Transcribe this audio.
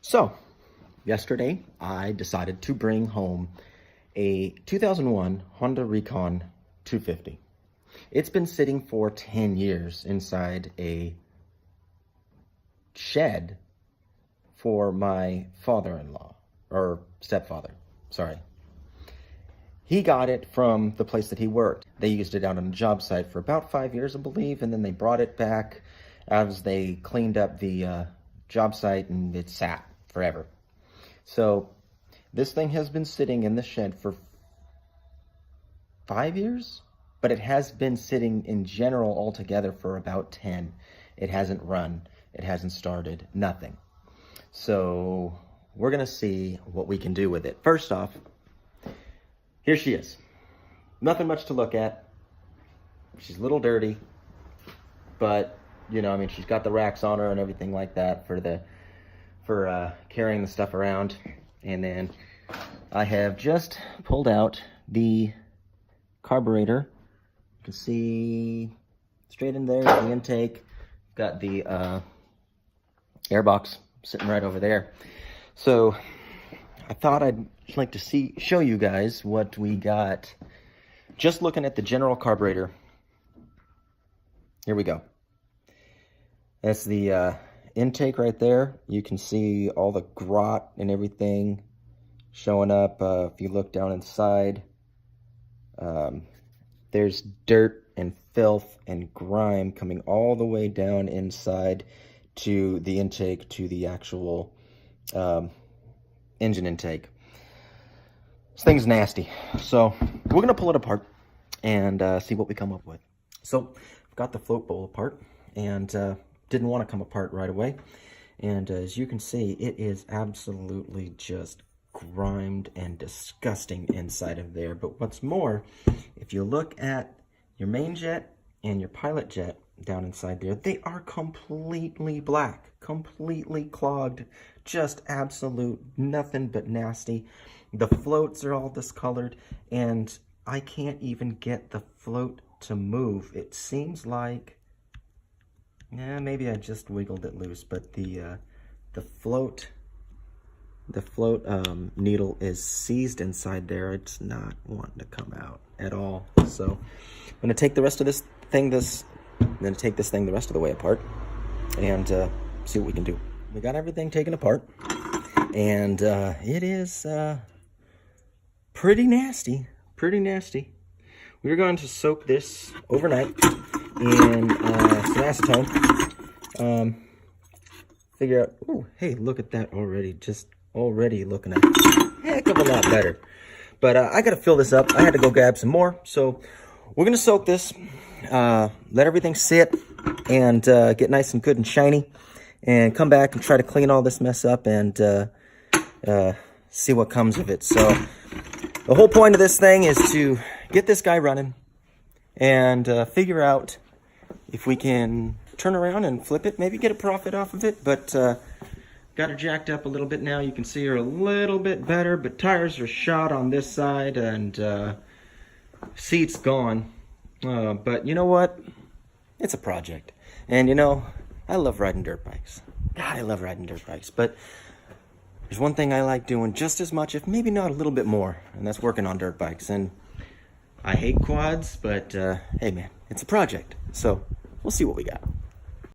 So, yesterday I decided to bring home a 2001 Honda Recon 250. It's been sitting for 10 years inside a shed for my father-in-law, or stepfather, sorry. He got it from the place that he worked. They used it out on a job site for about 5 years, I believe, and then they brought it back as they cleaned up the job site, and it sat forever. So this thing has been sitting in the shed for 5 years, but it has been sitting in general altogether for about 10. It hasn't run, it hasn't started, nothing. So we're gonna see what we can do with it. First off, here she is. Nothing much to look at. She's a little dirty, but you know, I mean, she's got the racks on her and everything like that for carrying the stuff around. And then I have just pulled out the carburetor. You can see straight in there, the intake. Got the air box sitting right over there. So I thought I'd like to show you guys what we got just looking at the general carburetor. Here we go. That's the intake right there. You can see all the grot and everything showing up. If you look down inside, there's dirt and filth and grime coming all the way down inside to the intake, to the actual engine intake. This thing's nasty. So we're gonna pull it apart and see what we come up with. So I've got the float bowl apart, and didn't want to come apart right away. And as you can see, it is absolutely just grimed and disgusting inside of there. But what's more, if you look at your main jet and your pilot jet down inside there, they are completely black, completely clogged, just absolute nothing but nasty. The floats are all discolored, and I can't even get the float to move. It seems like, yeah, maybe I just wiggled it loose, but the float needle is seized inside there. It's not wanting to come out at all. So I'm gonna take the rest of this thing, I'm gonna take this thing the rest of the way apart and see what we can do. We got everything taken apart, and it is pretty nasty, pretty nasty. We're going to soak this overnight in some acetone. Figure out, oh, hey, look at that already. Just already looking a heck of a lot better. But I got to fill this up. I had to go grab some more. So we're going to soak this, let everything sit and get nice and good and shiny, and come back and try to clean all this mess up and see what comes of it. So the whole point of this thing is to get this guy running and figure out if we can turn around and flip it, maybe get a profit off of it. But got her jacked up a little bit now. You can see her a little bit better, but tires are shot on this side, and seat's gone. But you know what? It's a project. And you know, I love riding dirt bikes. God, I love riding dirt bikes. But there's one thing I like doing just as much, if maybe not a little bit more, and that's working on dirt bikes. And I hate quads, but hey man, it's a project. So we'll see what we got.